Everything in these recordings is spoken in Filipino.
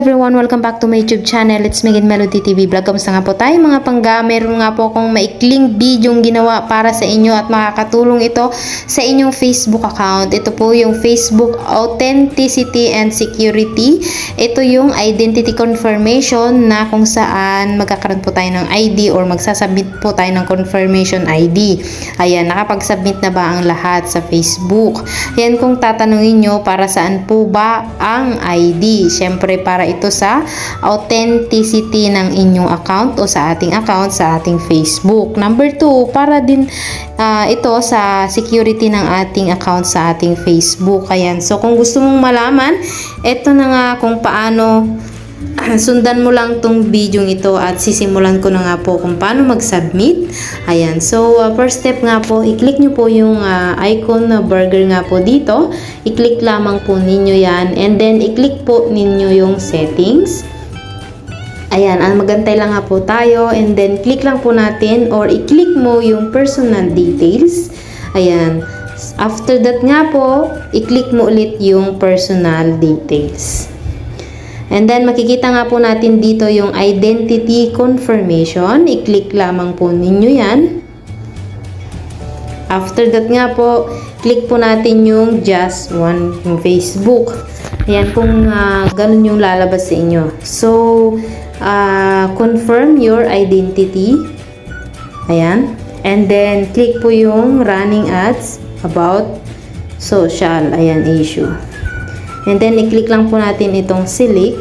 Everyone, welcome back to my YouTube channel. It's Megan Melody TV Vlog. Kamusta nga po tayo mga pangga? Meron nga po akong maikling video ginawa para sa inyo at makakatulong ito sa inyong Facebook account. Ito po yung Facebook Authenticity and Security. Ito yung identity confirmation na kung saan magkakaroon po tayo ng ID or magsasubmit po tayo ng confirmation ID. Ayan, nakapag-submit na ba ang lahat sa Facebook? Ayan, kung tatanungin nyo para saan po ba ang ID? Siyempre para ito sa authenticity ng inyong account o sa ating account sa ating Facebook. Number 2, para din ito sa security ng ating account sa ating Facebook. Ayan. So, kung gusto mong malaman, ito na nga kung paano sundan mo lang tong video ito at sisimulan ko na nga po kung paano mag-submit. Ayan. So, first step nga po, i-click nyo po yung icon na burger nga po dito. I-click lamang po ninyo yan. And then, i-click po ninyo yung settings. Ayan. Magantay lang nga po tayo. And then, click lang po natin or i-click mo yung personal details. Ayan. After that nga po, i-click mo ulit yung personal details. And then, makikita nga po natin dito yung identity confirmation. I-click lamang po ninyo yan. After that nga po, click po natin yung just one yung Facebook. Ayan, kung ganun yung lalabas sa inyo. So, confirm your identity. Ayan. And then, click po yung running ads about social. Ayan, issue. And then, i-click lang po natin itong select.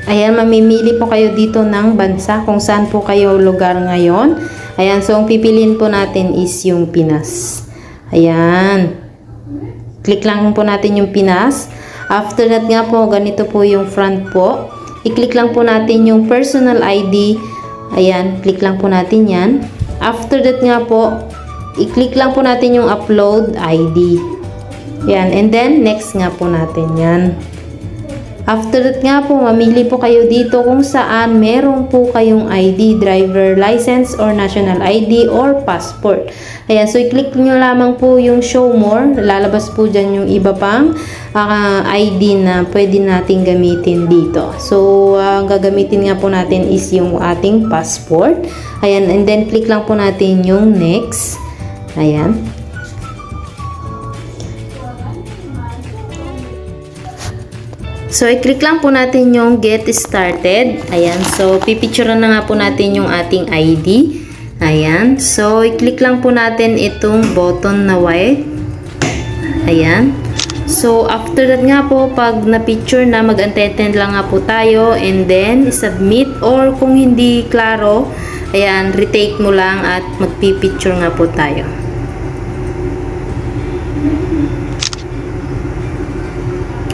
Ayan, mamimili po kayo dito ng bansa kung saan po kayo lugar ngayon. Ayan, so ang pipiliin po natin is yung Pinas. Ayan. Click lang po natin yung Pinas. After that nga po, ganito po yung front po. I-click lang po natin yung personal ID. Ayan, click lang po natin yan. After that nga po, i-click lang po natin yung upload ID. Yan. And then, next nga po natin yan. After that nga po, mamili po kayo dito kung saan meron po kayong ID, driver license, or national ID, or passport. Ayan. So, i-click nyo lamang po yung show more. Lalabas po dyan yung iba pang ID na pwede natin gamitin dito. So, gagamitin nga po natin is yung ating passport. Ayan. And then, click lang po natin yung next. Ayan. So, i-click lang po natin yung get started. Ayan. So, pipicturean na nga po natin yung ating ID. Ayan. So, i-click lang po natin itong button na white. Ayan. So, after that nga po, pag na-picture na, mag-attend lang nga po tayo. And then, submit or kung hindi klaro, ayan, retake mo lang at magpipicture nga po tayo.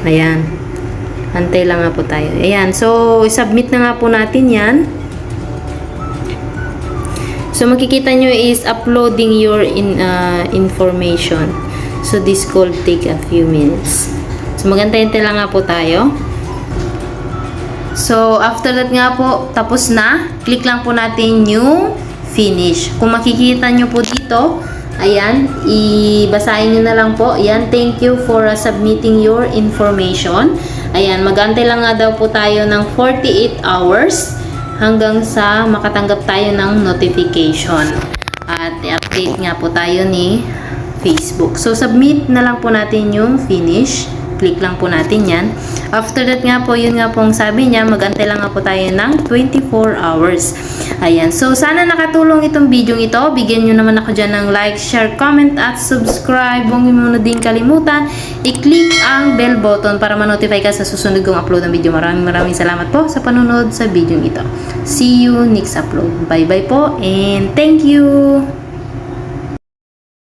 Ayan. Antay lang nga po tayo. Ayan. So, submit na nga po natin yan. So, makikita nyo is uploading your information. So, this could take a few minutes. So, magantay-antay lang nga po tayo. So, after that nga po, tapos na. Click lang po natin yung finish. Kung makikita nyo po dito, ayan, ibasahin nyo na lang po. Ayan, thank you for submitting your information. Ayan, mag-antay lang nga daw po tayo ng 48 hours hanggang sa makatanggap tayo ng notification. At i-update nga po tayo ni Facebook. So, submit na lang po natin yung finish. Click lang po natin yan. After that nga po, yun nga pong sabi niya, mag-antay lang nga po tayo ng 24 hours. Ayan. So, sana nakatulong itong video ito. Bigyan nyo naman ako dyan ng like, share, comment, at subscribe. Huwag mo na din kalimutan. I-click ang bell button para ma-notify ka sa susunod kong upload ng video. Maraming salamat po sa panunod sa video ito. See you next upload. Bye-bye po and thank you!